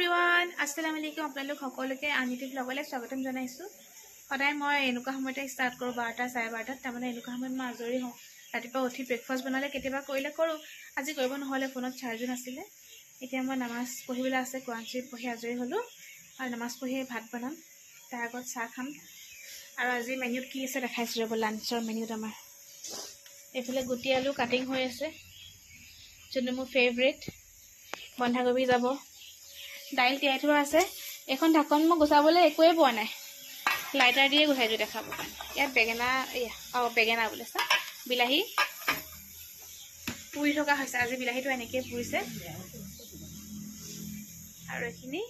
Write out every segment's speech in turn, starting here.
Everyone আসসালামু আলাইকুম আপোনালোক সকলোকে আনিটি ব্লগলৈ স্বাগতম জনাইছো সদায় মই এনেকুৱা সময়তে ষ্টাৰ্ট কৰোঁ 12টা 12:30 তাৰমানে এনেকুৱা সময়ত মই আজৰি হওঁ ৰাতিপুৱা উঠি ব্ৰেকফাষ্ট বনালে কেতিয়াবা কৰিলে কৰোঁ আজি কৰিব নহ'লে ফোনত চাৰ্জ নাছিলে এতিয়া মই নামাজ পঢ়িবলৈ আছে কোৰাণ শৰীফ পঢ়ি আজৰি হ'লোঁ আৰু নামাজ পঢ়ি ভাত বনাম তাৰ আগত চাহ খাম আৰু আজি মেনুত কি আছে দেখাইছোঁ ৰ'ব লাঞ্চৰ মেনুত আমাৰ এইফালে গুটি আলু কাটিং হৈ আছে যোনটো মোৰ ফেভৰেট বন্ধাকবি যাব দাইল তিয়াই থোৱা আছে এখন ঢাকন মই গুচাবলৈ একোৱে পোৱা নাই লাইটাৰ দিয়ে গুচাইছোঁ দেখাব ইয়াত বেঙেনা বেঙেনা বোলে চা বিলাহী পুৰি থকা হৈছে আজি বিলাহীটো এনেকৈ পুৰিছে আৰু এইখিনি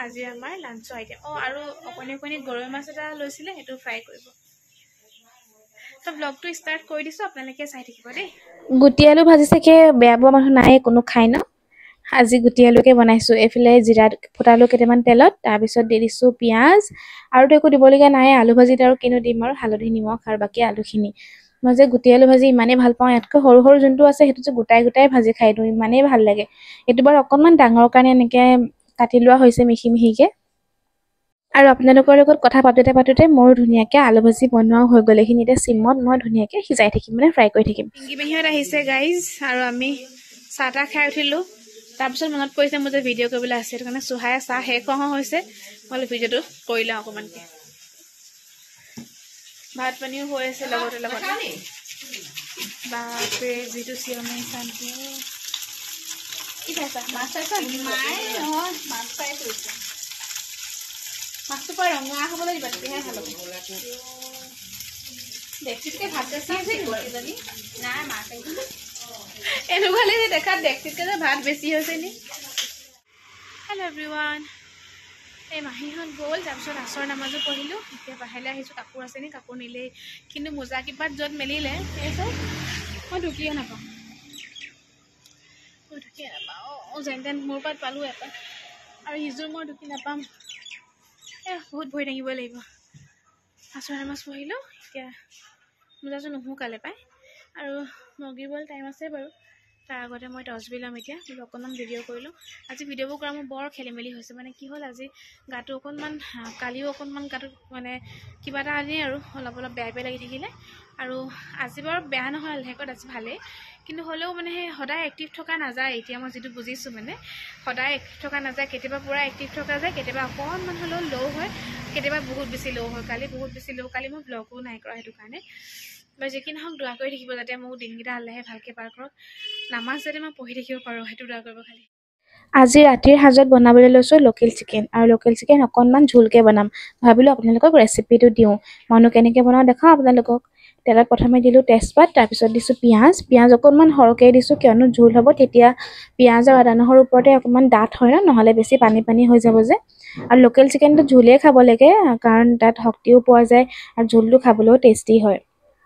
আজি আমাৰ লাঞ্চৰ আইটেম আৰু অকণি গৰৈ মাছ এটা লৈছিলে সেইটো ফ্ৰাই কৰিব তো ব্লগটো ষ্টাৰ্ট কৰি দিছোঁ আপোনালোকে চাই থাকিব দেই গুটি আলু ভাজি চাগে বেয়া পোৱা মানুহ নাই কোনো খাই ন আজি গুটি আলুকে বনাইছোঁ এইফালে জিৰা ফুটালো কেইটামান তেলত তাৰপিছত দি দিছোঁ পিঁয়াজ আৰু একো দিবলগীয়া নাই আলু ভাজিত আৰু কিনো দিম আৰু হালধি নিমখ আৰু বাকী আলুখিনি মই যে গুটি আলু ভাজি ইমানেই ভাল পাওঁ ইয়াতকৈ সৰু সৰু যোনটো আছে সেইটো যে গোটাই ভাজি খাই দিওঁ ইমানেই ভাল লাগে এইটো বাৰু অকণমান ডাঙৰ কাৰণে এনেকৈ কাটি লোৱা হৈছে মিহি মিহিকৈ আৰু আপোনালোকৰ লগত কথা পাতোতে মোৰ ধুনীয়াকৈ আলু ভাজি বনোৱাও হৈ গ'ল এইখিনি এতিয়া চিমত মই ধুনীয়াকৈ সিজাই থাকিম মানে ফ্ৰাই কৰি থাকিম পিংকি বাহিৰত আহিছে গাইজ আৰু আমি চাহ তাহ খাই উঠিলোঁ তাৰপিছত মনত পৰিছে মোৰ যে ভিডিঅ' কৰিবলৈ আছে সেইটো কাৰণে চুহাই চাহ শেষ হোৱা হৈছে মই ভিডিঅ'টো কৰি লওঁ অকণমানকৈ ভাত পানীও হৈ আছে লগতে বাপৰে যিটো চিঞৰ শান্তি কি খাইছা মাছ চাইছা মাছ চাই থৈছে মাছটো পৰা ৰঙা খাবলৈ দিবা তেতিয়াহে ভাল হ'ব ডেকচিতকৈ ভাত বেছি আছে কিজানি নাই মাছ এনেকুৱা লাগিছে দেখাত ডেকচিতকৈ যে ভাত বেছি হৈছে নি হেল্ল' এভৰিৱান এই মাহীহঁত গ'ল তাৰপিছত আচৰ নামাজো পঢ়িলোঁ এতিয়া বাহিৰলৈ আহিছোঁ কাপোৰ আছে নি কাপোৰ নিলেই কিন্তু মোজা কিপাত য'ত মেলিলে সেইচব মই ঢুকিয়ে নাপাওঁ যেন তেন মোৰ পাত পালোঁ এটা আৰু সিযোৰ মই ঢুকি নাপাম বহুত ভৰি দাঙিব লাগিব আচৰ নামাজ পঢ়িলোঁ এতিয়া মোজাযোৰ নুশুকালে পায় আৰু মগিবলৈ টাইম আছে বাৰু তাৰ আগতে মই টচবি ল'ম এতিয়া অকণমান ভিডিঅ' কৰিলোঁ আজি ভিডিঅ'বোৰ কৰা মোৰ বৰ খেলি মেলি হৈছে মানে কি হ'ল আজি গাটো অকণমান কালিও অকণমান গাটো মানে কিবা এটা আনি আৰু অলপ বেয়া লাগি থাকিলে আৰু আজি বাৰু বেয়া নহয় শেষত আজি ভালেই কিন্তু হ'লেও মানে সেই সদায় এক্টিভ থকা নাযায় এতিয়া মই যিটো বুজিছোঁ মানে সদায় এক্টিভ থকা নাযায় কেতিয়াবা পূৰা এক্টিভ থকা যায় কেতিয়াবা অকণমান হ'লেও ল' হয় কেতিয়াবা বহুত বেছি ল' হয় কালি বহুত বেছি ল' কালি মই ব্লগো নাই কৰা সেইটো কাৰণে বা যি কি নহওক দোৱা কৰি থাকিব যাতে মোক দিনকেইটা আল্লাহে ভালকৈ পাৰ কৰক নামাজ যাতে মই পঢ়ি থাকিব পাৰোঁ সেইটো দোৱা কৰিব খালি আজি ৰাতিৰ সাজত বনাবলৈ লৈছোঁ লোকেল চিকেন আৰু লোকেল চিকেন অকণমান ঝোলকৈ বনাম ভাবিলোঁ আপোনালোকক ৰেচিপিটো দিওঁ মইনো কেনেকৈ বনাওঁ দেখাওঁ আপোনালোকক তেলত প্ৰথমে দিলোঁ তেজপাত তাৰপিছত দিছোঁ পিঁয়াজ অকণমান সৰহকৈ দিছোঁ কিয়নো ঝোল হ'ব তেতিয়া পিঁয়াজ আৰু আদা নহৰুৰ ওপৰতে অকণমান ডাঠ হয় নহ'লে বেছি পানী হৈ যাব যে আৰু লোকেল চিকেনটো ঝোলেই খাব লাগে কাৰণ তাত শক্তিও পোৱা যায় আৰু ঝোলটো খাবলৈও টেষ্টি হয়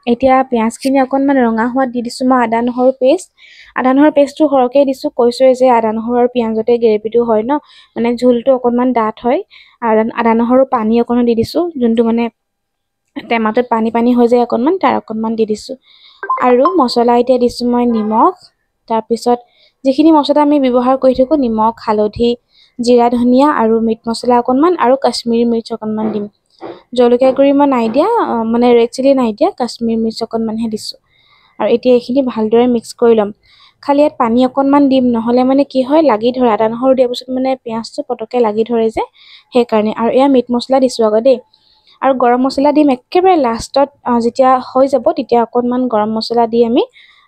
এতিয়া পিঁয়াজখিনি অকণমান ৰঙা হোৱাত দি দিছোঁ মই আদা নহৰু পেষ্টটো সৰহকৈ দিছোঁ কৈছোঁৱে যে আদা নহৰু আৰু পিঁয়াজতে গ্ৰেভিটো হয় ন মানে ঝোলটো অকণমান ডাঠ হয় আৰু আদা নহৰু পানী অকণমান দি দিছোঁ যোনটো মানে টেমাটোত পানী হৈ যায় অকণমান তাৰ অকণমান দি দিছোঁ আৰু মছলা এতিয়া দিছোঁ মই নিমখ তাৰপিছত যিখিনি মছলা আমি ব্যৱহাৰ কৰি থাকোঁ নিমখ হালধি জিৰা ধনিয়া আৰু মিট মছলা অকণমান আৰু কাশ্মীৰী মিৰ্চ অকণমান দিম জলকীয়া গুড়ি মই নাই দিয়া মানে ৰেড চিলি নাই দিয়া কাশ্মীৰী মিৰ্চ অকণমানহে দিছোঁ আৰু এতিয়া এইখিনি ভালদৰে মিক্স কৰি ল'ম খালি ইয়াত পানী অকণমান দিম নহ'লে মানে কি হয় লাগি ধৰে আদা নহৰু দিয়াৰ পিছত মানে পিঁয়াজটো পটককৈ লাগি ধৰে যে সেইকাৰণে আৰু এয়া মিট মছলা দিছোঁ আকৌ দেই আৰু গৰম মছলা দিম একেবাৰে লাষ্টত যেতিয়া হৈ যাব তেতিয়া অকণমান গৰম মছলা দি আমি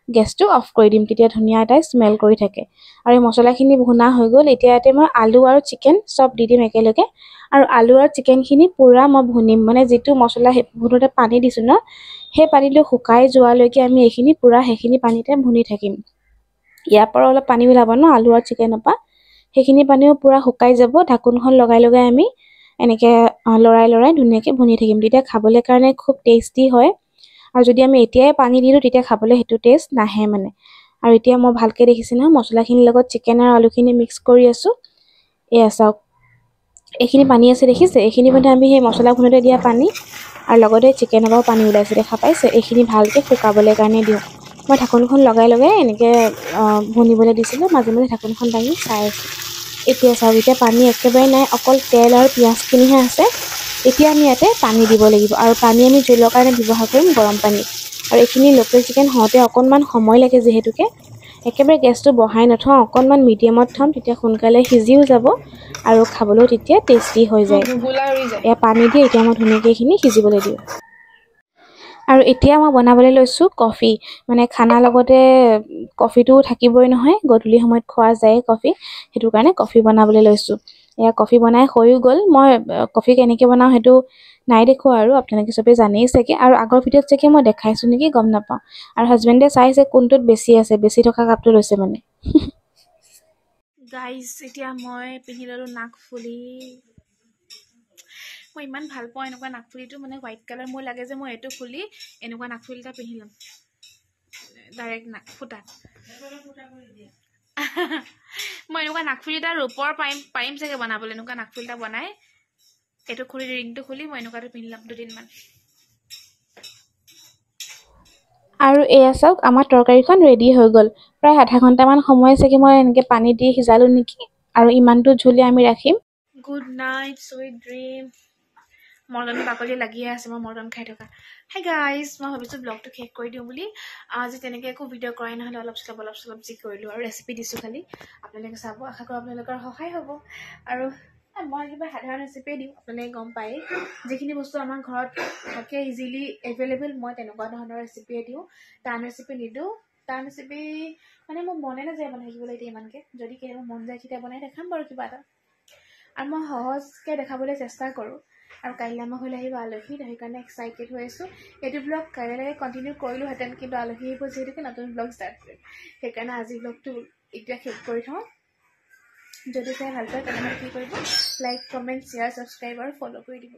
গেছটো অফ কৰি দিম তেতিয়া ধুনীয়া এটা স্মেল কৰি থাকে আৰু এই মছলাখিনি ভুনা হৈ গ'ল এতিয়া ইয়াতে মই আলু আৰু চিকেন চব দি দিম একেলগে আৰু আলু আৰু চিকেনখিনি পূৰা মই ভুনিম মানে যিটো মছলা ভুনোতে পানী দিছোঁ ন সেই পানীটো শুকাই যোৱালৈকে আমি এইখিনি পূৰা সেইখিনি পানীতে ভুনি থাকিম ইয়াৰ পৰা অলপ পানী ওলাব ন আলু আৰু চিকেনৰ পৰা সেইখিনি পানীও পূৰা শুকাই যাব ঢাকোনখন লগাই আমি এনেকৈ লৰাই ধুনীয়াকৈ ভুনি থাকিম তেতিয়া খাবলৈ কাৰণে খুব টেষ্টি হয় আৰু যদি আমি এতিয়াই পানী দি দিওঁ তেতিয়া খাবলৈ সেইটো টেষ্ট নাহে মানে আৰু এতিয়া মই ভালকৈ দেখিছোঁ নহয় মছলাখিনিৰ লগত চিকেন আৰু আলুখিনি মিক্স কৰি আছোঁ এয়া চাওক এইখিনি পানী আছে দেখিছে এইখিনি মানে আমি সেই মছলা ভুনোতে দিয়া পানী আৰু লগতে চিকেনৰ পৰাও পানী ওলাইছে দেখা পাইছে এইখিনি ভালকৈ শুকাবলৈ কাৰণে দিওঁ মই ঢাকোনখন লগাই এনেকৈ ভুনিবলৈ দিছিলোঁ মাজে ঢাকোনখন দাঙি চাই আছোঁ এতিয়া চাওক এতিয়া পানী একেবাৰে নাই, অকল তেল আৰু পিঁয়াজখিনিহে আছে। এতিয়া আমি ইয়াতে পানী দিব লাগিব, আৰু পানী আমি জোলৰ কাৰণে ব্যৱহাৰ কৰিম গৰম পানী। আৰু এইখিনি লোকেল চিকেন হওঁতে অকণমান সময় লাগে যিহেতুকে একেবাৰে গেছটো বঢ়াই নথওঁ, অকণমান মিডিয়ামত থ'ম, তেতিয়া সোনকালে সিজিও যাব আৰু খাবলৈও তেতিয়া টেষ্টি হৈ যায়। এয়া পানী দি এতিয়া মই ধুনীয়াকৈ এইখিনি সিজিবলৈ দিওঁ। আৰু এতিয়া মই বনাবলৈ লৈছোঁ কফি, মানে খানাৰ লগতে কফিটো থাকিবই নহয়, গধূলি সময়ত খোৱা যায় কফি, সেইটো কাৰণে কফি বনাবলৈ লৈছোঁ। এয়া কফি বনাই হৈও গ'ল। মই কফি কেনেকৈ বনাওঁ সেইটো নাই দেখুৱা, আৰু আপোনালোকে চবেই জানেই চাগে, আৰু আগৰ ভিডিঅ'ত চাগে মই দেখাইছোঁ নেকি গম নাপাওঁ। আৰু হাজবেণ্ডে চাইছে কোনটোত বেছি আছে, বেছি থকা কাপটো লৈছে মানে। গাইজ এতিয়া মই পিন্ধি ল'লোঁ নাকফুলি। মই ইমান ভাল পাওঁ এনেকুৱা নাকফুলিটো, মানে হোৱাইট কালাৰ। মোৰ লাগে যে মই এইটো খুলি এনেকুৱা নাকফুলি এটা পিন্ধি ল'ম ডাইৰেক্ট নাক ফুটাত। মই এনেকুৱা নাকফুলি এটা ৰূপৰ পাৰিম চাগে বনাবলৈ। এনেকুৱা নাকফুলি এটা বনাই এইটো খুলি ৰিংটো খুলি মই এনেকুৱাটো পিন্ধি ল'ম দুদিনমান। আৰু এয়া চাওক আমাৰ তৰকাৰীখন ৰেডি হৈ গ'ল। প্ৰায় আধা ঘণ্টামান সময় চাগে মই এনেকৈ পানী দি সিজালোঁ নেকি, আৰু ইমানটো ঝুলি আমি ৰাখিম। Good night, sweet dream. মৰ্টনৰ বাকলি লাগিয়ে আছে, মই মৰ্টন খাই থকা। হাই গাইজ, মই ভাবিছোঁ ব্লগটো শেষ কৰি দিওঁ বুলি। আজি তেনেকৈ একো ভিডিঅ' কৰাই নহ'লে অলপ চলপ যি কৰিলোঁ, আৰু ৰেচিপি দিছোঁ খালি। আপোনালোকে চাব, আশা কৰোঁ আপোনালোকৰ সহায় হ'ব। আৰু মই কিবা সাধাৰণ ৰেচিপিয়ে দিওঁ, আপোনালোকে গম পায়েই। যিখিনি বস্তু আমাৰ ঘৰত থাকে ইজিলি এভেইলেবল, মই তেনেকুৱা ধৰণৰ ৰেচিপিয়ে দিওঁ। টান ৰেচিপি নিদিওঁ। টান ৰেচিপি মানে মোৰ মনে নাযায় বনাই থাকিবলৈ এতিয়া ইমানকৈ। যদি কেতিয়াবা মন যায় তেতিয়া বনাই দেখাম বাৰু কিবা এটা। আৰু মই সহজকৈ দেখাবলৈ চেষ্টা কৰোঁ। আৰু কাইলৈ আমাৰ ঘৰলৈ আহিব আলহী, সেইকাৰণে এক্সাইটেড হৈ আছোঁ। এইটো ব্লগ কাইলৈকে কণ্টিনিউ কৰিলোঁহেঁতেন, কিন্তু আলহী আহিব যিহেতুকে নতুন ব্লগ ষ্টাৰ্ট কৰিম। সেইকাৰণে আজি ব্লগটো এতিয়া শেষ কৰি থওঁ। যদি চাই ভাল পায় তেনেহ'লে কি কৰিব, লাইক, কমেণ্ট, শ্বেয়াৰ, ছাবস্ক্ৰাইব আৰু ফ'ল' কৰি দিব।